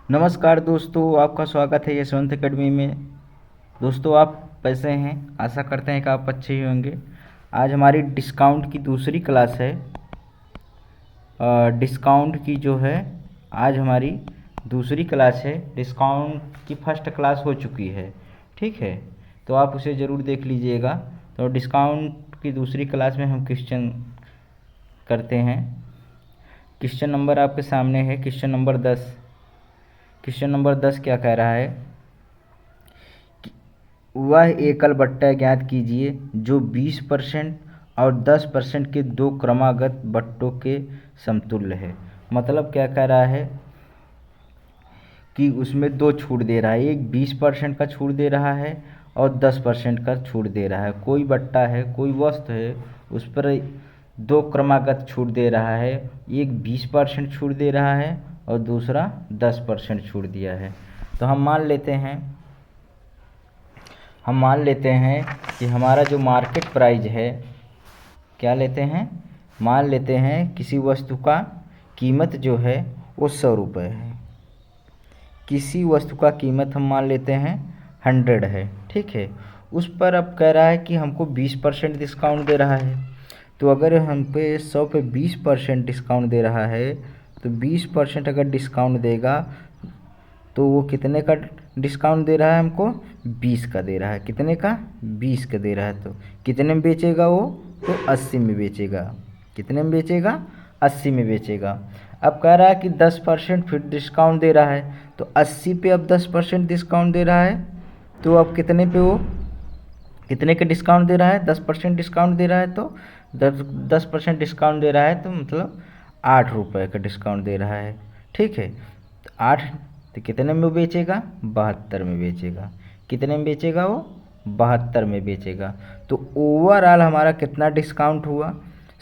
नमस्कार दोस्तों, आपका स्वागत है यशवंत एकेडमी में। दोस्तों, आप कैसे हैं? आशा करते हैं कि आप अच्छे ही होंगे। आज हमारी डिस्काउंट की दूसरी क्लास है। डिस्काउंट की जो है आज हमारी दूसरी क्लास है। डिस्काउंट की फर्स्ट क्लास हो चुकी है, ठीक है, तो आप उसे ज़रूर देख लीजिएगा। तो डिस्काउंट की दूसरी क्लास में हम क्वेश्चन करते हैं। क्वेश्चन नंबर आपके सामने है, क्वेश्चन नंबर 10। क्वेश्चन नंबर 10 क्या कह रहा है? वह एकल बट्टा ज्ञात कीजिए जो 20% और 10% के दो क्रमागत बट्टों के समतुल्य है। मतलब क्या कह रहा है कि उसमें दो छूट दे रहा है, एक 20% का छूट दे रहा है और 10% का छूट दे रहा है। कोई बट्टा है, कोई वस्तु है, उस पर दो क्रमागत छूट दे रहा है। एक 20% छूट दे रहा है और दूसरा 10% छूट दिया है। तो हम मान लेते हैं कि हमारा जो मार्केट प्राइस है, क्या लेते हैं, मान लेते हैं किसी वस्तु का कीमत जो है वो 100 रुपये है। किसी वस्तु का कीमत हम मान लेते हैं 100 है, ठीक है। उस पर अब कह रहा है कि हमको 20% डिस्काउंट दे रहा है। तो अगर हम पे 100 पे 20% डिस्काउंट दे रहा है, तो 20% अगर डिस्काउंट देगा तो वो कितने का डिस्काउंट दे रहा है हमको? 20 का दे रहा है। कितने का? 20 का दे रहा है। तो कितने में बेचेगा वो? तो 80 में बेचेगा। कितने में बेचेगा? 80 में बेचेगा। अब कह रहा है कि 10% फिर डिस्काउंट दे रहा है, तो 80 पे अब 10% डिस्काउंट दे रहा है, तो अब कितने पे वो कितने का डिस्काउंट दे रहा है? 10% डिस्काउंट दे रहा है। तो 10% डिस्काउंट दे रहा है, तो मतलब 8 रुपये का डिस्काउंट दे रहा है, ठीक है। तो 8, तो कितने में बेचेगा? 72 में बेचेगा। कितने में बेचेगा वो? 72 में बेचेगा। तो ओवरऑल हमारा कितना डिस्काउंट हुआ?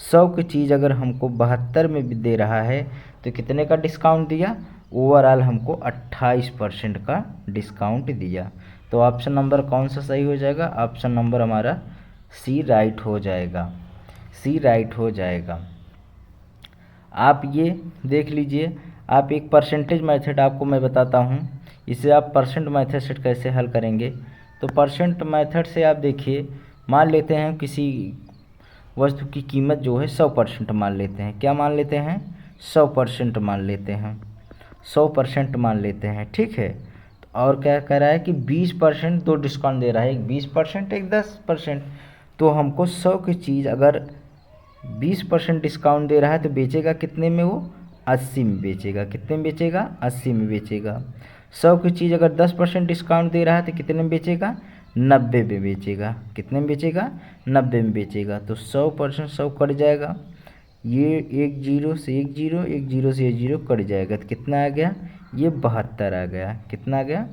100 की चीज़ अगर हमको 72 में भी दे रहा है, तो कितने का डिस्काउंट दिया? ओवरऑल हमको 28% का डिस्काउंट दिया। तो ऑप्शन नंबर कौन सा सही हो जाएगा? ऑप्शन नंबर हमारा सी राइट हो जाएगा। सी राइट हो जाएगा। आप ये देख लीजिए। आप एक परसेंटेज मेथड आपको मैं बताता हूँ, इसे आप परसेंट मेथड से कैसे हल करेंगे। तो परसेंट मेथड से आप देखिए, मान लेते हैं किसी वस्तु की कीमत जो है 100% मान लेते हैं। क्या मान लेते हैं? 100% मान लेते हैं। 100% मान लेते हैं, ठीक है। और क्या कह रहा है कि 20% दो डिस्काउंट दे रहा है, एक 20% एक 10%। तो हमको 100 की चीज़ अगर 20% डिस्काउंट दे रहा है तो बेचेगा कितने में वो? 80 में बेचेगा। कितने में बेचेगा? 80 में बेचेगा। 100 की चीज़ अगर 10% डिस्काउंट दे रहा है तो कितने में बेचेगा? 90 में बेचेगा। कितने में बेचेगा? 90 में बेचेगा। तो 100% 100 कट जाएगा, ये एक जीरो से एक जीरो, एक जीरो से एक जीरो कट जाएगा, तो कितना आ गया? ये 72 आ गया। कितना आ गया?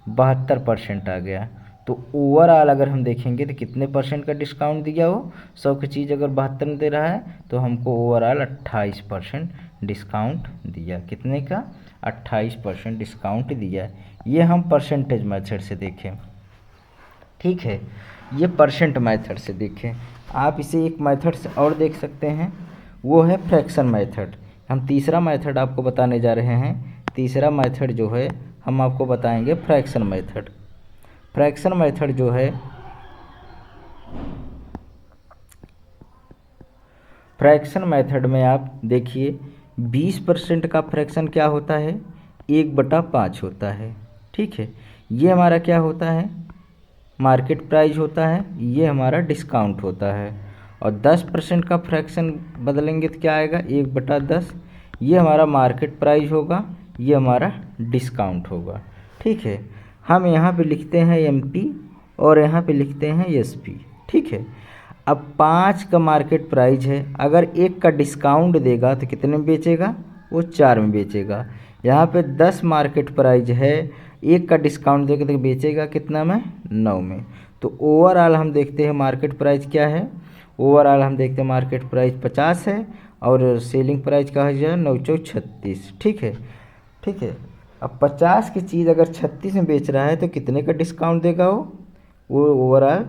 72% आ गया। तो ओवरऑल अगर हम देखेंगे तो कितने परसेंट का डिस्काउंट दिया वो? 100 की चीज़ अगर 72 में दे रहा है, तो हमको ओवरऑल 28% डिस्काउंट दिया। कितने का? 28% डिस्काउंट दिया। ये हम परसेंटेज मेथड से देखें, ठीक है। ये परसेंट मेथड से देखें। आप इसे एक मेथड से और देख सकते हैं, वो है फ्रैक्शन मेथड। हम तीसरा मेथड आपको बताने जा रहे हैं। तीसरा मेथड जो है हम आपको बताएंगे फ्रैक्शन मेथड। फ्रैक्शन मेथड जो है, फ्रैक्शन मेथड में आप देखिए 20% का फ्रैक्शन क्या होता है? 1/5 होता है, ठीक है। ये हमारा क्या होता है? मार्केट प्राइस होता है। ये हमारा डिस्काउंट होता है। और 10% का फ्रैक्शन बदलेंगे तो क्या आएगा? 1/10। ये हमारा मार्केट प्राइस होगा, ये हमारा डिस्काउंट होगा, ठीक है। हम यहाँ पे लिखते हैं MP और यहाँ पे लिखते हैं SP, ठीक है। अब 5 का मार्केट प्राइस है, अगर 1 का डिस्काउंट देगा तो कितने में बेचेगा? वो 4 में बेचेगा। यहाँ पे 10 मार्केट प्राइस है, 1 का डिस्काउंट देगा तो बेचेगा कितना में? 9 में। तो ओवरऑल हम देखते हैं मार्केट प्राइस क्या है। ओवरऑल हम देखते हैं मार्केट प्राइस 50 है और सेलिंग प्राइस का है जो है 9 चौक 36, ठीक है, ठीक है। अब 50 की चीज़ अगर 36 में बेच रहा है तो कितने का डिस्काउंट देगा वो ओवरऑल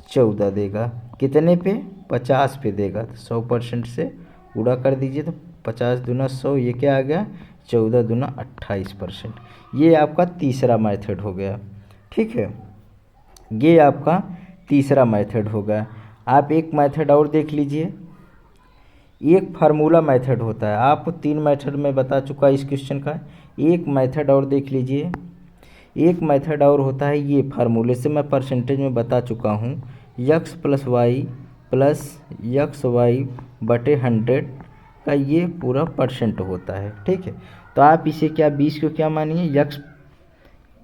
14 देगा। कितने पे? 50 पे देगा। तो 100% से पूरा कर दीजिए, तो 50 दूना 100, ये क्या आ गया? 14 दूना 28%। ये आपका तीसरा मेथड हो गया। ठीक है, ये आपका तीसरा मेथड होगा। आप एक मेथड और देख लीजिए, एक फार्मूला मेथड होता है। आपको 3 मेथड में बता चुका इस क्वेश्चन का, एक मेथड और देख लीजिए। एक मेथड और होता है, ये फार्मूले से मैं परसेंटेज में बता चुका हूँ, x + y + xy बटे 100 का ये पूरा परसेंट होता है। ठीक है, तो आप इसे क्या 20 को क्या मानिए x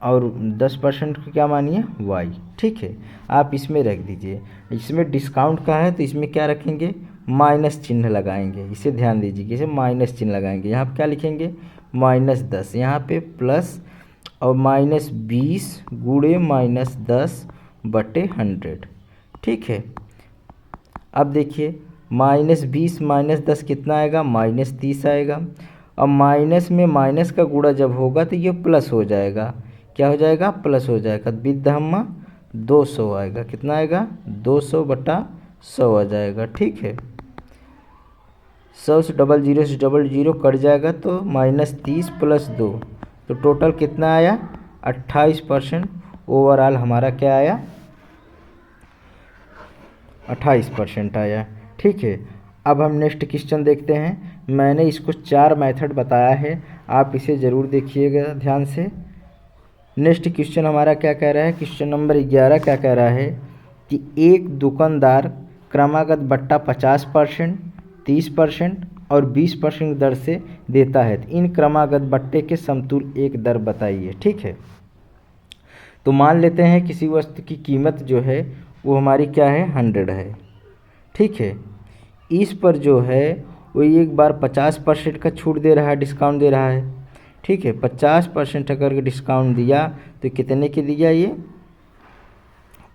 और 10% को क्या मानिए y। ठीक है, आप इसमें रख दीजिए। इसमें डिस्काउंट का है तो इसमें क्या रखेंगे, माइनस चिन्ह लगाएंगे। इसे ध्यान दीजिए कि इसे माइनस चिन्ह लगाएंगे। यहाँ पर क्या लिखेंगे, -10, यहाँ पे प्लस और -20 गुणे -10 बटे 100। ठीक है, अब देखिए -20 -10 कितना आएगा, -30 आएगा। और माइनस में माइनस का गुणा जब होगा तो ये प्लस हो जाएगा। क्या हो जाएगा, प्लस हो जाएगा। विद्धम्मा 200 आएगा। कितना आएगा, 200 बटा 100 आ जाएगा। ठीक है, 100 से 00 कट जाएगा तो -30 + 2, तो टोटल कितना आया, 28%। ओवरऑल हमारा क्या आया, 28% आया। ठीक है, अब हम नेक्स्ट क्वेश्चन देखते हैं। मैंने इसको 4 मेथड बताया है, आप इसे ज़रूर देखिएगा ध्यान से। नेक्स्ट क्वेश्चन हमारा क्या कह रहा है, क्वेश्चन नंबर 11 क्या कह रहा है कि एक दुकानदार क्रमागत बट्टा 50%, 30% और 20% दर से देता है। इन क्रमागत बट्टे के समतुल्य एक दर बताइए। ठीक है, तो मान लेते हैं किसी वस्तु की कीमत जो है वो हमारी क्या है, 100 है। ठीक है, इस पर जो है वो एक बार 50% का छूट दे रहा है, डिस्काउंट दे रहा है। ठीक है, 50% अगर डिस्काउंट दिया तो कितने के दिया, ये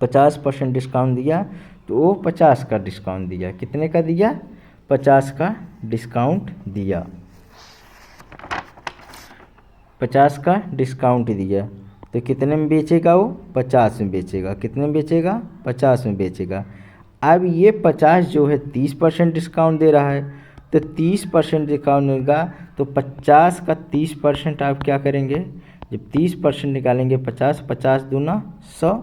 50% डिस्काउंट दिया तो वो 50 का डिस्काउंट दिया। कितने का दिया, 50 का डिस्काउंट दिया। 50 का डिस्काउंट दिया तो कितने में बेचेगा वो, 50 में बेचेगा। कितने में बेचेगा, 50 में बेचेगा। अब ये 50 जो है 30% डिस्काउंट दे रहा है, तो 30% डिस्काउंट देगा तो 50 का 30% आप क्या करेंगे, जब 30% निकालेंगे 50 दूना 100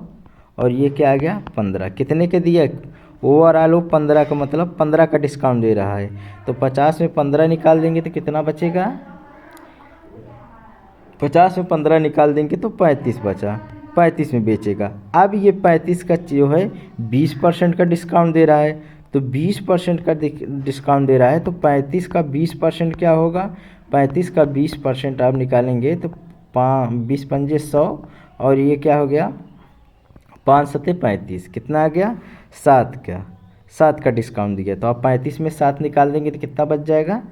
और ये क्या आ गया 15। कितने के दिया, ओवरऑल वो 15 का मतलब 15 का डिस्काउंट दे रहा है। तो 50 में 15 निकाल देंगे तो कितना बचेगा, 50 में 15 निकाल देंगे तो 35 बचा, 35 में बेचेगा। अब ये 35 का जो है 20% का डिस्काउंट दे रहा है, तो 20% का डिस्काउंट दे रहा है तो 35 का 20% क्या होगा, 35 का 20% आप निकालेंगे तो 20 पंजे 100 और ये क्या हो गया 5 सत्ते 35। कितना आ गया, 7 का डिस्काउंट दिया। तो आप 35 में 7 निकाल देंगे तो कितना बच जाएगा,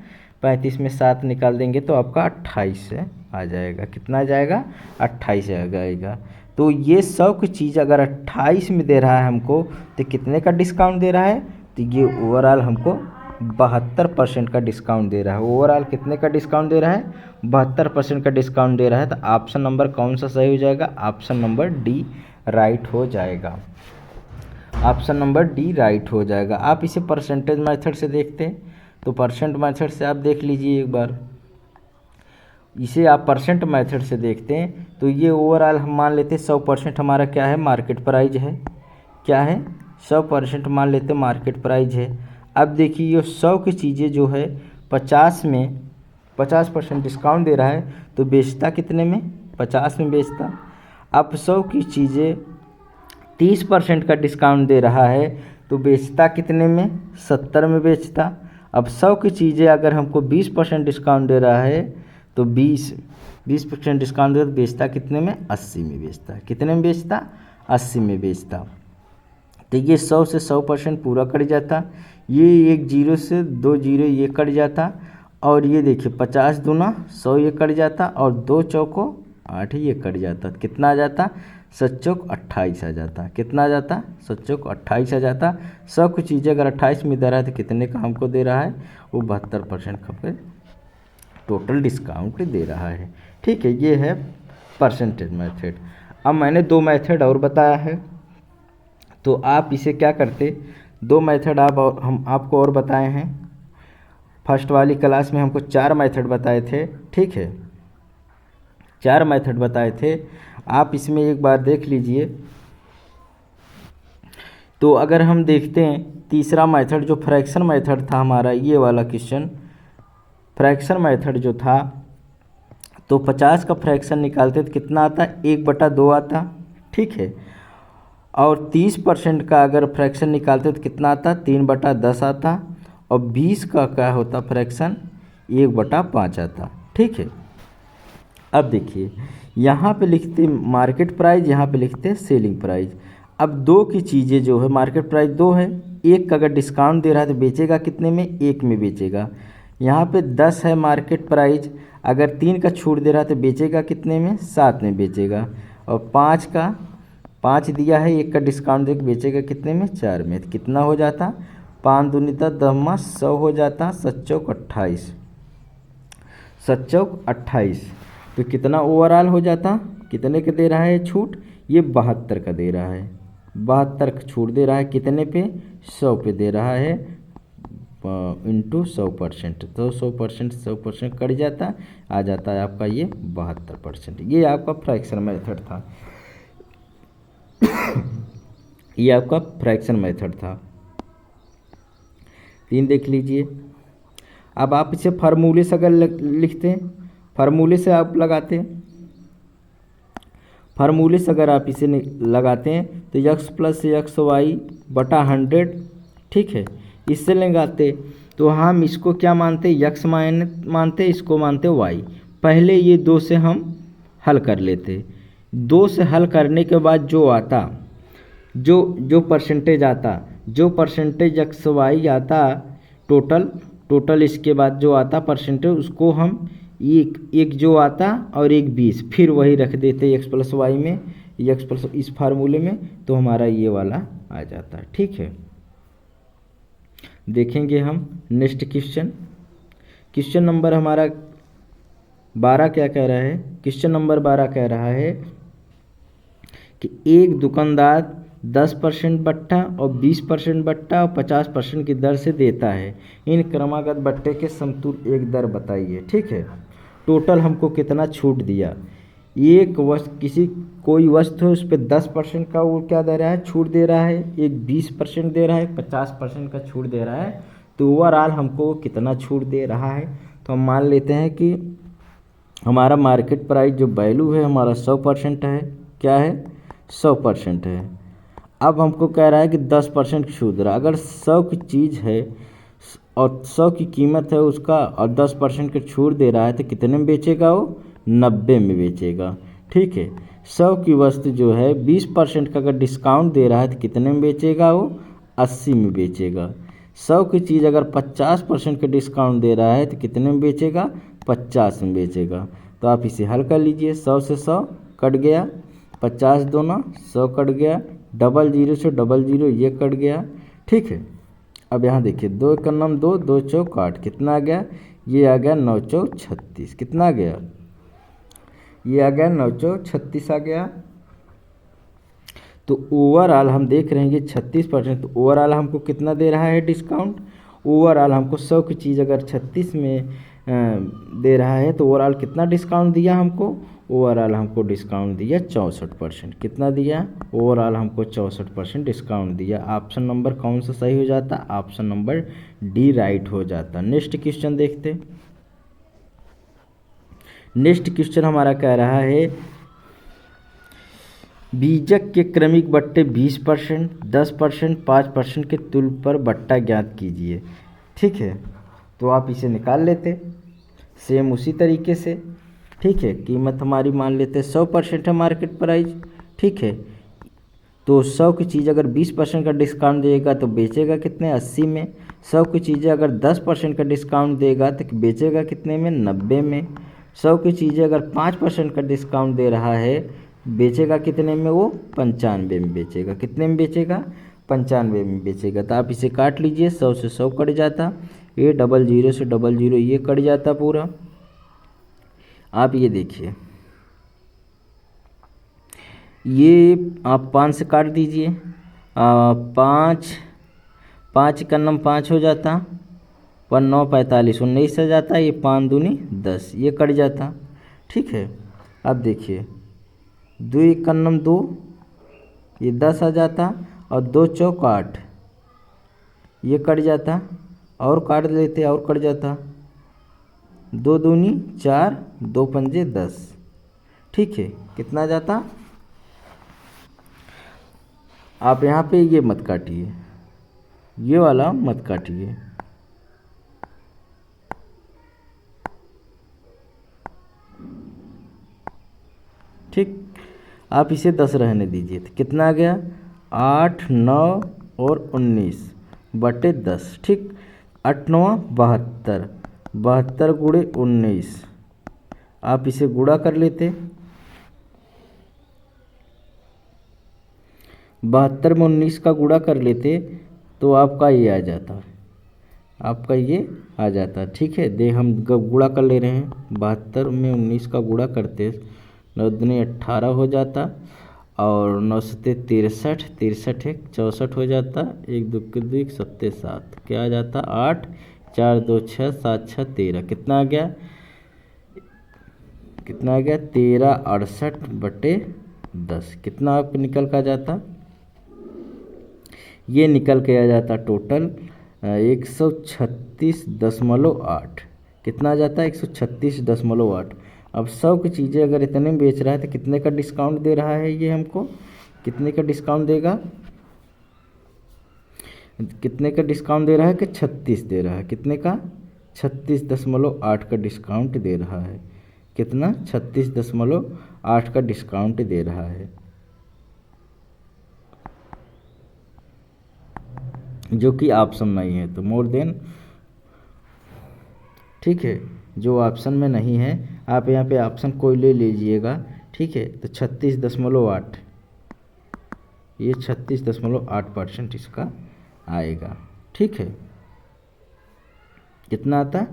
35 में 7 निकाल देंगे तो आपका 28 आ जाएगा। कितना आ जाएगा, 28 आ जाएगा। तो ये 100 की चीज़ अगर 28 में दे रहा है हमको तो कितने का डिस्काउंट दे रहा है, तो ये ओवरऑल हमको 72% का डिस्काउंट दे रहा है। ओवरऑल कितने का डिस्काउंट दे रहा है, 72% का डिस्काउंट दे रहा है। तो ऑप्शन नंबर कौन सा सही हो जाएगा, ऑप्शन नंबर डी राइट हो जाएगा। ऑप्शन नंबर डी राइट हो जाएगा। आप इसे परसेंटेज मेथड से देखते हैं तो परसेंट मेथड से आप देख लीजिए एक बार। इसे आप परसेंट मेथड से देखते हैं तो ये ओवरऑल हम मान लेते हैं 100% हमारा क्या है, मार्केट प्राइस है। क्या है, 100% मान लेते हैं मार्केट प्राइस है। अब देखिए ये 100 की चीज़ें जो है 50 में 50% डिस्काउंट दे रहा है तो बेचता कितने में, 50 में बेचता। अब 100 की चीज़ें 30% का डिस्काउंट दे रहा है तो बेचता कितने में, 70 में बेचता। अब 100 की चीज़ें अगर हमको 20% डिस्काउंट दे रहा है तो 20% डिस्काउंट दे तो बेचता कितने में, 80 में बेचता। कितने में बेचता, 80 में बेचता। तो ये 100 से 100% पूरा कट जाता। ये एक 0 से 2 0 ये कट जाता। और ये देखिए 50 दूना 100 ये कट जाता और 2 चौको 8 ये कट जाता। कितना आ जाता, 7 चौक 28 आ जाता। कितना आ जाता, 7 चौक 28 आ जाता। 100 की चीज़ें अगर 28 में दे रहा है तो कितने का हमको दे रहा है, वो 72% का टोटल डिस्काउंट दे रहा है। ठीक है, ये है परसेंटेज मेथड। अब मैंने 2 मेथड और बताया है तो आप इसे क्या करते, 2 मेथड हम आपको और बताए हैं। फर्स्ट वाली क्लास में हमको 4 मेथड बताए थे, ठीक है, 4 मेथड बताए थे, आप इसमें एक बार देख लीजिए। तो अगर हम देखते हैं तीसरा मेथड जो फ्रैक्शन मेथड था हमारा, ये वाला क्वेश्चन फ्रैक्शन मेथड जो था, तो 50 का फ्रैक्शन निकालते तो कितना आता, 1/2 आता, ठीक है। और 30% का अगर फ्रैक्शन निकालते तो कितना आता, 3/10 आता। और 20 का क्या होता फ्रैक्शन, 1/5 आता, ठीक है। अब देखिए यहाँ पे लिखते मार्केट प्राइस, यहाँ पे लिखते सेलिंग प्राइस। अब दो की चीज़ें जो है, मार्केट प्राइस 2 है, एक का अगर डिस्काउंट दे रहा है तो बेचेगा कितने में, 1 में बेचेगा। यहाँ पे 10 है मार्केट प्राइस, अगर 3 का छूट दे रहा है तो बेचेगा कितने में, 7 में बेचेगा। और 5 दिया है, 1 का डिस्काउंट दे के बेचेगा कितने में, 4 में। तो कितना हो जाता, 5 दूनी 10 100 हो जाता, 7 चौक 28, 7 चौक 28। तो कितना ओवरऑल हो जाता, कितने का दे रहा है छूट, ये 72 का दे रहा है, 72 का छूट दे रहा है, कितने पे, 100 पे दे रहा है, इंटू 100%। तो 100% कट जाता, आ जाता है आपका ये 72%। ये आपका फ्रैक्शन मेथड था, ये आपका फ्रैक्शन मेथड था। 3 देख लीजिए। अब आप इसे फार्मूले से अगर लिखते हैं, फार्मूले से आप लगाते हैं, फार्मूले से अगर आप इसे लगाते हैं तो x + xy/100, ठीक है, इससे लगाते तो हम इसको क्या मानते, x मानते, इसको मानते y। पहले ये 2 से हम हल कर लेते, 2 से हल करने के बाद जो आता, जो परसेंटेज आता, जो परसेंटेज xy आता टोटल इसके बाद जो आता परसेंटेज, उसको हम एक जो आता और एक 20 फिर वही रख देते x + y में, x+ इस फार्मूले में, तो हमारा ये वाला आ जाता, ठीक है। देखेंगे हम नेक्स्ट क्वेश्चन नंबर हमारा 12 क्या कह रहा है, क्वेश्चन नंबर 12 कह रहा है कि एक दुकानदार 10% बट्टा और 20% बट्टा और 50% की दर से देता है, इन क्रमागत बट्टे के समतुल्य एक दर बताइए, ठीक है। टोटल हमको कितना छूट दिया, एक वस्तु कोई वस्तु है उस पर 10% का वो क्या दे रहा है, छूट दे रहा है, एक 20% दे रहा है, 50% का छूट दे रहा है, तो ओवरऑल हमको कितना छूट दे रहा है। तो हम मान लेते हैं कि हमारा मार्केट प्राइस जो वैल्यू है हमारा 100% है, क्या है, 100% है। अब हमको कह रहा है कि 10% छूट दे रहा है, अगर 100 की चीज़ है और 100 की कीमत है उसका और 10% का छूट दे रहा है तो कितने में बेचेगा वो, 90 में बेचेगा, ठीक है। 100 की वस्तु जो है 20% का अगर डिस्काउंट दे रहा है तो कितने में बेचेगा वो, 80 में बेचेगा। 100 की चीज़ अगर 50% का डिस्काउंट दे रहा है तो कितने में बेचेगा, 50 में बेचेगा। तो आप इसे हल कर लीजिए, 100 से 100 कट गया, 50 दूना 100 कट गया, 00 से 00 ये कट गया, ठीक है। अब यहाँ देखिए 2 का नाम 2, 2 चौक 8, कितना आ गया, ये आ गया 9 चौक 36, कितना आ गया, ये आ गया 9 चौक 36 आ गया। तो ओवरऑल हम देख रहे हैं ये 36%, तो ओवरऑल हमको कितना दे रहा है डिस्काउंट, ओवरऑल हमको 100 की चीज़ अगर 36 में दे रहा है तो ओवरऑल कितना डिस्काउंट दिया हमको, ओवरऑल हमको डिस्काउंट दिया 64%, कितना दिया, ओवरऑल हमको 64% डिस्काउंट दिया। ऑप्शन नंबर कौन सा सही हो जाता, ऑप्शन नंबर डी राइट हो जाता। नेक्स्ट क्वेश्चन देखते, नेक्स्ट क्वेश्चन हमारा कह रहा है बीजक के क्रमिक बट्टे 20%, 10%, 5% के तुल पर बट्टा ज्ञात कीजिए, ठीक है। तो आप इसे निकाल लेते सेम उसी तरीके से, ठीक है। कीमत हमारी मान लेते 100% है मार्केट प्राइस, ठीक है। तो 100 की चीज़ अगर 20% का डिस्काउंट देगा तो बेचेगा कितने, 80 में। 100 की चीज़ें अगर 10% का डिस्काउंट देगा तो बेचेगा कितने में, 90 में। 100 की चीज़ें अगर 5% का डिस्काउंट दे रहा है बेचेगा कितने में, वो 95 में बेचेगा, कितने में बेचेगा, 95 में बेचेगा। तो आप इसे काट लीजिए, 100 से 100 कट जाता, ये 00 से 00 ये कट जाता पूरा। आप ये देखिए, ये आप 5 से काट दीजिए, 5 का नम 5 हो जाता, 9 45 19 आ जाता, ये 5 दूनी 10, ये कट जाता। ठीक है, अब देखिए 2 1 9 2, ये 10 आ जाता, और 2 चौक 8, ये कट जाता, और काट लेते और कट जाता, 2 दूनी 4, 2 पंजे 10। ठीक है, कितना जाता? आप यहाँ पे ये मत काटिए, ये वाला मत काटिए। ठीक, आप इसे 10 रहने दीजिए। तो कितना आ गया? 8 9 और 19 बटे 10। ठीक, 8 9 72, 72 गुणे 19, आप इसे गुणा कर लेते। 72 में 19 का गुणा कर लेते तो आपका ये आ जाता, आपका ये आ जाता। ठीक है, दे हम गुणा कर ले रहे हैं, 72 में 19 का गुणा करते 9 दूनी 18 हो जाता, और 9 सत्ते 63, 63 एक 64 हो जाता, 1 2 के 2 सत्ते 7, क्या आ जाता? 8 4 2 6 7 6 13, कितना आ गया? कितना आ गया? 13 68 बटे 10। कितना आपको निकल का जाता? ये निकल के आ जाता टोटल 136.8। कितना आ जाता है? 136.8। अब 100 की चीज़ें अगर इतने में बेच रहा है तो कितने का डिस्काउंट दे रहा है ये हमको? कितने का डिस्काउंट देगा? कितने का डिस्काउंट दे रहा है? कि 36 दे रहा है। कितने का? 36.8 का डिस्काउंट दे रहा है। कितना? 36.8 का डिस्काउंट दे रहा है, जो कि ऑप्शन नहीं है। तो मोर देन, ठीक है, जो ऑप्शन में नहीं है आप यहाँ पे ऑप्शन कोई ले लीजिएगा। ठीक है, तो 36.8, ये 36.8% इसका आएगा। ठीक है, कितना आता?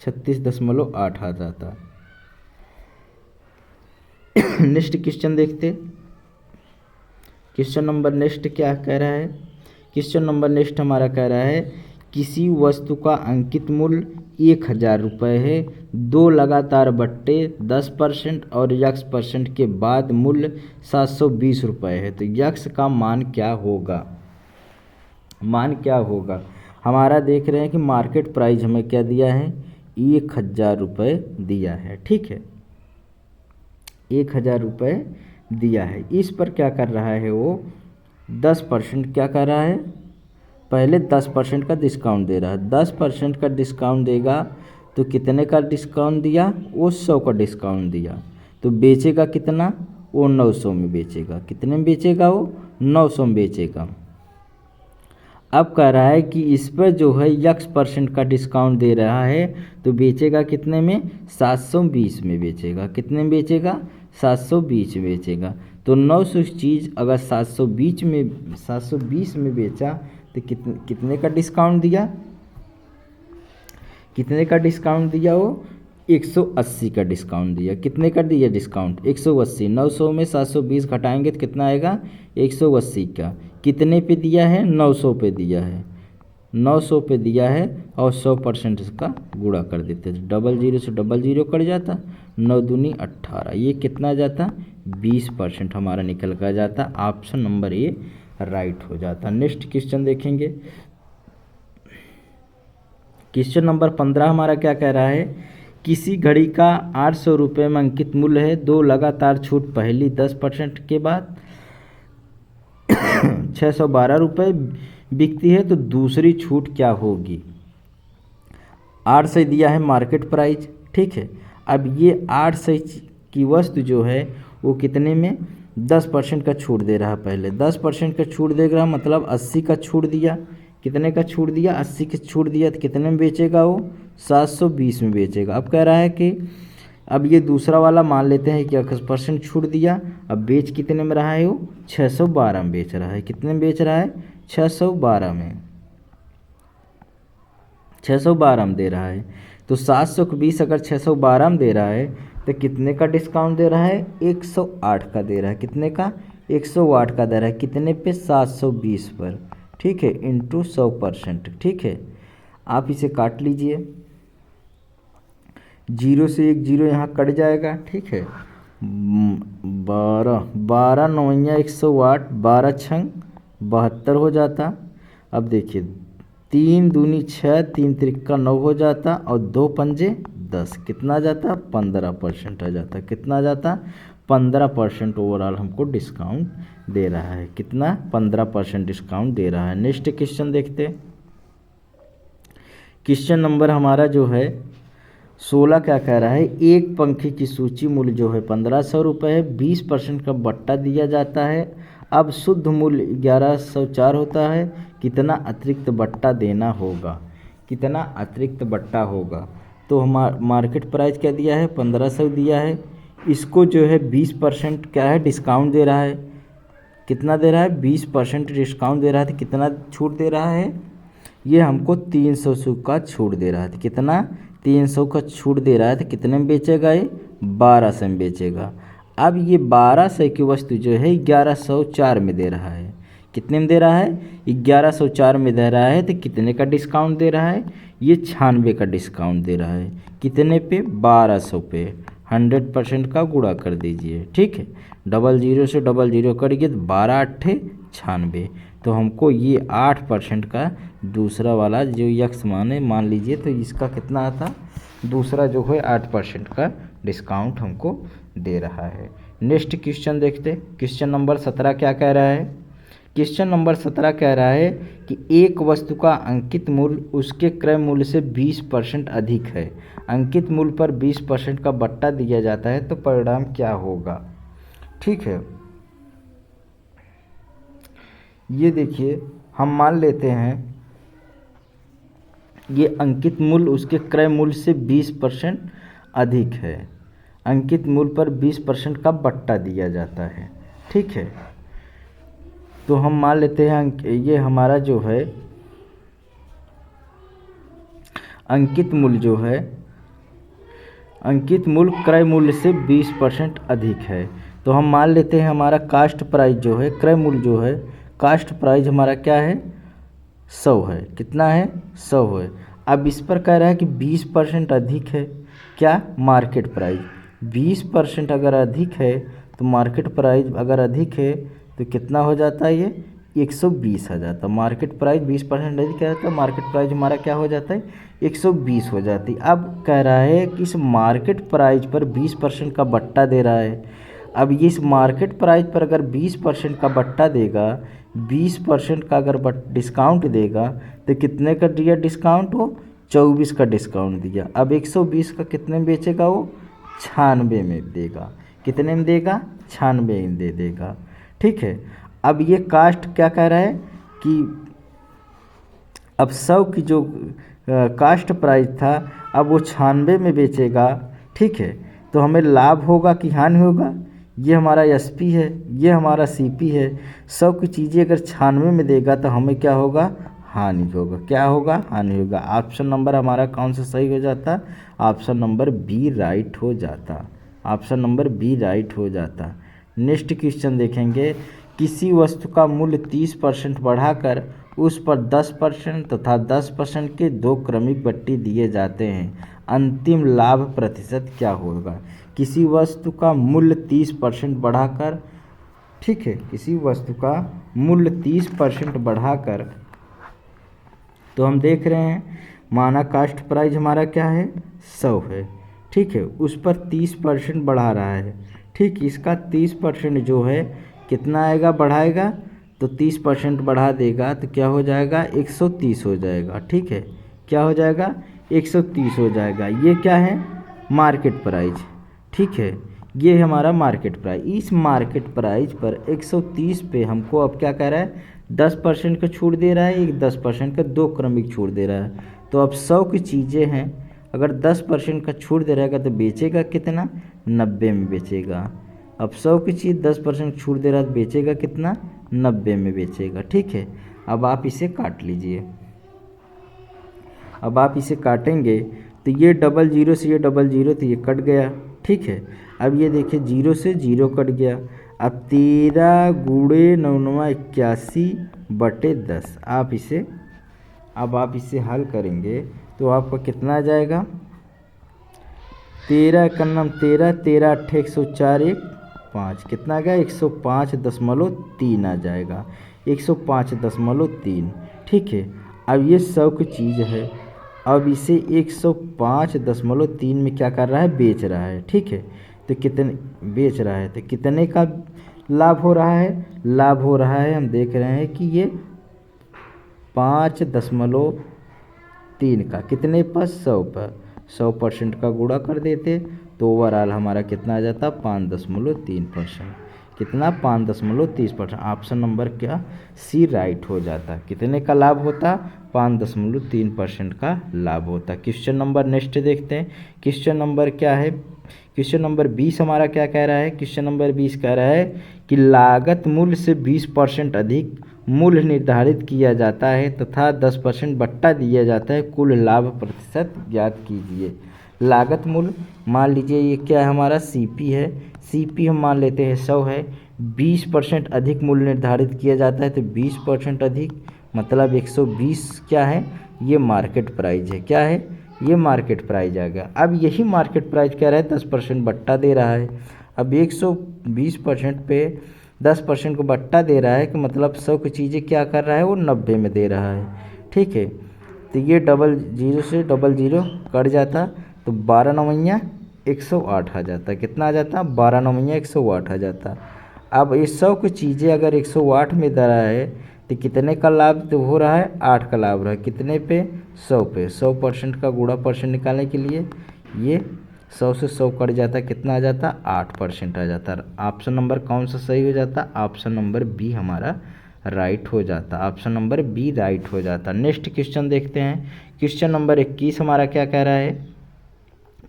36.8 आ जाता। नेक्स्ट क्वेश्चन देखते। क्वेश्चन नंबर नेक्स्ट क्या कह रहा है? क्वेश्चन नंबर नेक्स्ट हमारा कह रहा है किसी वस्तु का अंकित मूल्य 1000 रुपये है, 2 लगातार बट्टे 10% और x% के बाद मूल्य 720 रुपये है, तो x का मान क्या होगा? मान क्या होगा? हमारा देख रहे हैं कि मार्केट प्राइस हमें क्या दिया है? 1000 रुपये दिया है। ठीक है, 1000 रुपये दिया है। इस पर क्या कर रहा है वो? 10% क्या कर रहा है? पहले 10% का डिस्काउंट दे रहा है। 10% का डिस्काउंट देगा तो कितने का डिस्काउंट दिया? वो 100 का डिस्काउंट दिया। तो बेचेगा कितना? वो 900 में बेचेगा। कितने में बेचेगा वो? 900 में बेचेगा। अब कह रहा है कि इस पर जो है x% का डिस्काउंट दे रहा है, तो बेचेगा कितने में? 720 में बेचेगा। कितने में बेचेगा? 720 में बेचेगा। तो 900 चीज़ अगर 720 में बेचा तो कितने का डिस्काउंट दिया? कितने का डिस्काउंट दिया वो? 180 का डिस्काउंट दिया। कितने का दिया डिस्काउंट? 180। 900 में 720 घटाएंगे तो कितना आएगा? 180 का। कितने पे दिया है? 900 पे दिया है। 900 पे दिया है और 100% इसका गुणा कर देते, 00 से 00 कट जाता, 9 दूनी 18, ये कितना जाता? 20% हमारा निकल कर जाता। ऑप्शन नंबर ए राइट हो जाता। नेक्स्ट क्वेश्चन देखेंगे। क्वेश्चन नंबर 15 हमारा क्या कह रहा है? किसी घड़ी का 800 रुपये में अंकित मूल्य है, 2 लगातार छूट पहली 10% के बाद 612 रुपये बिकती है, तो दूसरी छूट क्या होगी? 8 से दिया है मार्केट प्राइस। ठीक है, अब ये 8 से की वस्तु जो है वो कितने में? 10% का छूट दे रहा है। पहले 10% का छूट दे रहा, मतलब 80 का छूट दिया। कितने का छूट दिया? 80 का छूट दिया। तो कितने में बेचेगा वो? 720 में बेचेगा। अब कह रहा है कि अब ये दूसरा वाला मान लेते हैं कि 10% छूट दिया, अब बेच कितने में रहा है वो? 612 में बेच रहा है। कितने में बेच रहा है? 612 में। 612 में दे रहा है। तो 720 अगर 612 में दे रहा है तो कितने का डिस्काउंट दे रहा है? 108 का दे रहा है। कितने का? 108 का दे रहा है। कितने पे? 720 पर। ठीक है, इंटू 100%। ठीक है, आप इसे काट लीजिए। 0 से एक 0 यहाँ कट जाएगा, ठीक है। 12 नौइया 108, 12 छंग 72 हो जाता। अब देखिए 3 दूनी 6, 3 त्रिक्का 9 हो जाता और 2 पंजे 10, कितना आ जाता? 15% आ जाता। कितना आ जाता? 15% ओवरऑल हमको डिस्काउंट दे रहा है। कितना? 15% डिस्काउंट दे रहा है। नेक्स्ट क्वेश्चन देखते हैं। क्वेश्चन नंबर हमारा जो है 16 क्या कह रहा है, एक पंखे की सूची मूल्य जो है 1500 रुपये है, 20% का बट्टा दिया जाता है। अब शुद्ध मूल्य 1104 होता है, कितना अतिरिक्त बट्टा देना होगा? कितना अतिरिक्त बट्टा होगा? तो हमारा मार्केट प्राइस क्या दिया है? 1500 दिया है। इसको जो है 20% क्या है डिस्काउंट दे रहा है। कितना दे रहा है? 20% डिस्काउंट दे रहा है। तो कितना छूट दे रहा है? ये हमको 300 का छूट दे रहा था। कितना? 300 का छूट दे रहा है। तो कितने में बेचेगा ये? 1200 में बेचेगा। अब ये 1200 की वस्तु जो है 1104 में दे रहा है। कितने में दे रहा है? 1104 में दे रहा है। तो कितने का डिस्काउंट दे रहा है? ये 96 का डिस्काउंट दे रहा है। कितने पे? 1200 पे। 100% का गुणा कर दीजिए, ठीक है। 00 से 00 कट गया तो 12 8 96। तो हमको ये 8% का दूसरा वाला जो यक्स माने मान लीजिए, तो इसका कितना आता? दूसरा जो है 8% का डिस्काउंट हमको दे रहा है। नेक्स्ट क्वेश्चन देखते। क्वेश्चन नंबर 17 क्या कह रहा है? क्वेश्चन नंबर 17 कह रहा है कि एक वस्तु का अंकित मूल्य उसके क्रय मूल्य से 20% अधिक है, अंकित मूल्य पर 20% का बट्टा दिया जाता है, तो परिणाम क्या होगा? ठीक है, ये देखिए हम मान लेते हैं ये अंकित मूल्य उसके क्रय मूल्य से 20% अधिक है, अंकित मूल्य पर 20% का बट्टा दिया जाता है, ठीक है। तो हम मान लेते हैं ये हमारा जो है अंकित मूल्य जो है, अंकित मूल्य क्रय मूल्य से 20% अधिक है। तो हम मान लेते हैं हमारा कास्ट प्राइस जो है, क्रय मूल्य जो है, कास्ट प्राइस हमारा क्या है? 100 है। कितना है? 100 है। अब इस पर कह रहा है कि 20% अधिक है, क्या? Market price. 20% अगर अधिक है तो मार्केट प्राइस अगर अधिक है तो कितना हो जाता है? ये 120 आ जाता। मार्केट प्राइस 20% अधिक क्या जाता है? मार्केट प्राइस हमारा क्या हो जाता है? 120 हो जाती। अब कह रहा है कि इस मार्केट प्राइस पर 20% का बट्टा दे रहा है। अब ये इस मार्केट प्राइस पर अगर 20% का बट्टा देगा, 20% का अगर डिस्काउंट देगा, तो कितने का दिया डिस्काउंट? हो 24 का डिस्काउंट दिया। अब 120 का कितने में बेचेगा? वो 96 में देगा। कितने में देगा? 96 में दे देगा, ठीक है। अब ये कास्ट क्या कह रहा है कि अब 100 की जो कास्ट प्राइस था अब वो 96 में बेचेगा, ठीक है। तो हमें लाभ होगा कि हानि होगा? ये हमारा एसपी है, ये हमारा सीपी है। 100 की चीज़ें अगर 96 में देगा तो हमें क्या होगा? हानि होगा। क्या होगा? हानि होगा। ऑप्शन नंबर हमारा कौन सा सही हो जाता? ऑप्शन नंबर बी राइट हो जाता। ऑप्शन नंबर बी राइट हो जाता। नेक्स्ट क्वेश्चन देखेंगे। किसी वस्तु का मूल्य 30% बढ़ाकर उस पर 10% तथा 10% के दो क्रमिक बट्टे दिए जाते हैं, अंतिम लाभ प्रतिशत क्या होगा? किसी वस्तु का मूल्य 30% बढ़ाकर, ठीक है, किसी वस्तु का मूल्य 30% बढ़ाकर, तो हम देख रहे हैं माना कास्ट प्राइस हमारा क्या है? 100 है, ठीक है। उस पर 30% बढ़ा रहा है, ठीक। इसका 30% जो है कितना आएगा? बढ़ाएगा तो 30% बढ़ा देगा तो क्या हो जाएगा? 130 हो जाएगा, ठीक है। क्या हो जाएगा? 130 हो जाएगा। ये क्या है? मार्केट प्राइस, ठीक है। ये हमारा मार्केट प्राइस। इस मार्केट प्राइस पर 130 पे हमको अब क्या कह रहा है? 10% का छूट दे रहा है, एक 10% का दो क्रमिक छूट दे रहा है। तो अब 100 की चीज़ें हैं, अगर 10% का छूट दे रहेगा तो बेचेगा कितना? 90 में बेचेगा। अब 100 की चीज़ 10% छूट दे रहा है तो बेचेगा कितना? 90 में बेचेगा, ठीक है। अब आप इसे काट लीजिए। अब आप इसे काटेंगे तो ये 00 से ये 00 तो ये कट गया, ठीक है। अब ये देखिए 0 से 0 कट गया। अब 13 × 9 = 81/10 आप इसे अब आप इसे हल करेंगे तो आपका कितना आ जाएगा, 13 का नाम 13, 13 8 104 1 5, कितना आ गया 105.3 आ जाएगा, 105.3। ठीक है, अब ये 100 की चीज़ है, अब इसे 105.3 में क्या कर रहा है, बेच रहा है। ठीक है, तो कितने बेच रहा है, तो कितने का लाभ हो रहा है, लाभ हो रहा है, हम देख रहे हैं कि ये 5.3 का कितने पर, 100 पर, 100% का गुणा कर देते तो ओवरऑल हमारा कितना आ जाता, 5.3%, कितना 5.30%। ऑप्शन नंबर क्या, सी राइट हो जाता। कितने का लाभ होता, 5.3% का लाभ होता। क्वेश्चन नंबर नेक्स्ट देखते हैं। क्वेश्चन नंबर क्या है, क्वेश्चन नंबर 20 हमारा क्या कह रहा है, क्वेश्चन नंबर 20 कह रहा है कि लागत मूल्य से 20% अधिक मूल्य निर्धारित किया जाता है तथा 10% बट्टा दिया जाता है, कुल लाभ प्रतिशत ज्ञात कीजिए। लागत मूल्य मान लीजिए ये क्या है, हमारा सीपी है, सीपी हम मान लेते हैं 100 है, 20% अधिक मूल्य निर्धारित किया जाता है, तो 20% अधिक मतलब 120 क्या है, ये मार्केट प्राइस है, क्या है, ये मार्केट प्राइस आ गया। अब यही मार्केट प्राइस क्या रहा है, 10% बट्टा दे रहा है। अब 120% पे 10% को बट्टा दे रहा है कि मतलब 100 की चीज़ें क्या कर रहा है, वो 90 में दे रहा है। ठीक है, तो ये 00 से 00 कट जाता, तो 12 नवैया 108 आ जाता, कितना आ जाता, 12 नवैया 108 आ जाता। अब ये 100 की चीज़ें अगर 108 में दे रहा है तो कितने का लाभ तो हो रहा है, 8 का लाभ रहा है, कितने पे, 100 पे। 100% का गुणा परसेंट निकालने के लिए ये 100 से 100 कट जाता, कितना आ जाता, 8% आ जाता। ऑप्शन नंबर कौन सा सही हो जाता, ऑप्शन नंबर बी हमारा राइट हो जाता, ऑप्शन नंबर बी राइट हो जाता। नेक्स्ट क्वेश्चन देखते हैं। क्वेश्चन नंबर 21 हमारा क्या कह रहा है,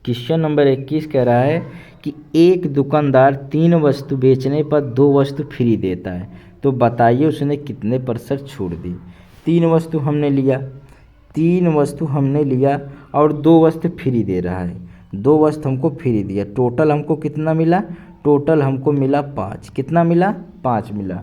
क्वेश्चन नंबर 21 कह रहा है कि एक दुकानदार 3 वस्तु बेचने पर 2 वस्तु फ्री देता है, तो बताइए उसने कितने % छूट दी। 3 वस्तु हमने लिया, 3 वस्तु हमने लिया और 2 वस्तु फ्री दे रहा है, 2 वस्तु हमको फ्री दिया, टोटल हमको कितना मिला, टोटल हमको मिला 5, कितना मिला, 5 मिला,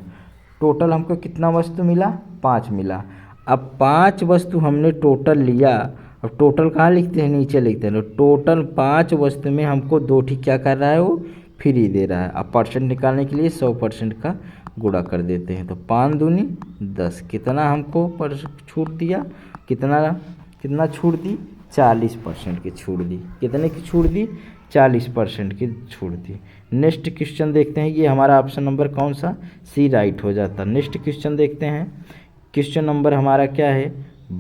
टोटल हमको कितना वस्तु मिला, 5 मिला। अब 5 वस्तु हमने टोटल लिया, अब टोटल कहाँ लिखते हैं, नीचे लिखते हैं, तो टोटल 5 वस्तु में हमको 2 ठीक क्या कर रहा है, वो फ्री दे रहा है। अब परसेंट निकालने के लिए 100% का गुणा कर देते हैं, तो 5 दूनी 10, कितना हमको पर छूट दिया, कितना छूट दी, 40% की छूट दी, कितने की छूट दी, 40% की छूट दी। नेक्स्ट क्वेश्चन देखते हैं, ये हमारा ऑप्शन नंबर कौन सा, सी राइट हो जाता। नेक्स्ट क्वेश्चन देखते हैं। क्वेश्चन नंबर हमारा क्या है,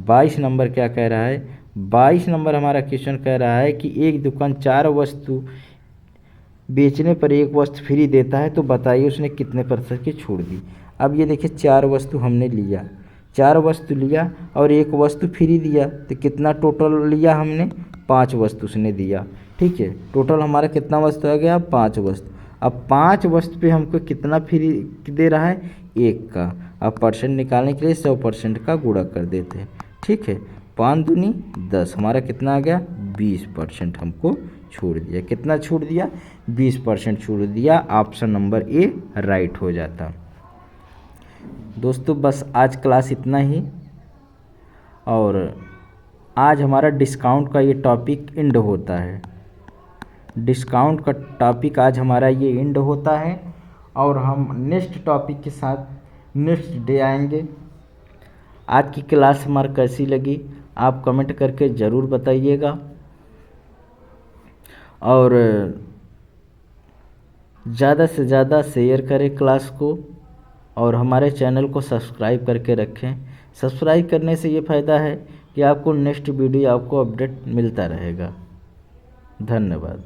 22 नंबर क्या कह रहा है, 22 नंबर हमारा क्वेश्चन कह रहा है कि एक दुकान 4 वस्तु बेचने पर 1 वस्तु फ्री देता है, तो बताइए उसने कितने % की छूट दी। अब ये देखिए 4 वस्तु हमने लिया, 4 वस्तु लिया और 1 वस्तु फ्री दिया, तो कितना टोटल लिया हमने, 5 वस्तु उसने दिया। ठीक है, टोटल हमारा कितना वस्तु आ गया, 5 वस्तु। अब 5 वस्तु पे हमको कितना फ्री दे रहा है, 1 का। अब परसेंट निकालने के लिए 100% का गुणा कर देते हैं। ठीक है, 5 दूनी 10, हमारा कितना आ गया, 20% हमको छूट दिया, कितना छूट दिया, 20% छूट दिया। ऑप्शन नंबर ए राइट हो जाता। दोस्तों बस आज क्लास इतना ही, और आज हमारा डिस्काउंट का ये टॉपिक एंड होता है, डिस्काउंट का टॉपिक आज हमारा ये एंड होता है, और हम नेक्स्ट टॉपिक के साथ नेक्स्ट डे आएंगे। आज की क्लास हमारी कैसी लगी आप कमेंट करके ज़रूर बताइएगा, और ज़्यादा से ज़्यादा शेयर करें क्लास को, और हमारे चैनल को सब्सक्राइब करके रखें। सब्सक्राइब करने से ये फ़ायदा है कि आपको नेक्स्ट वीडियो आपको अपडेट मिलता रहेगा। धन्यवाद।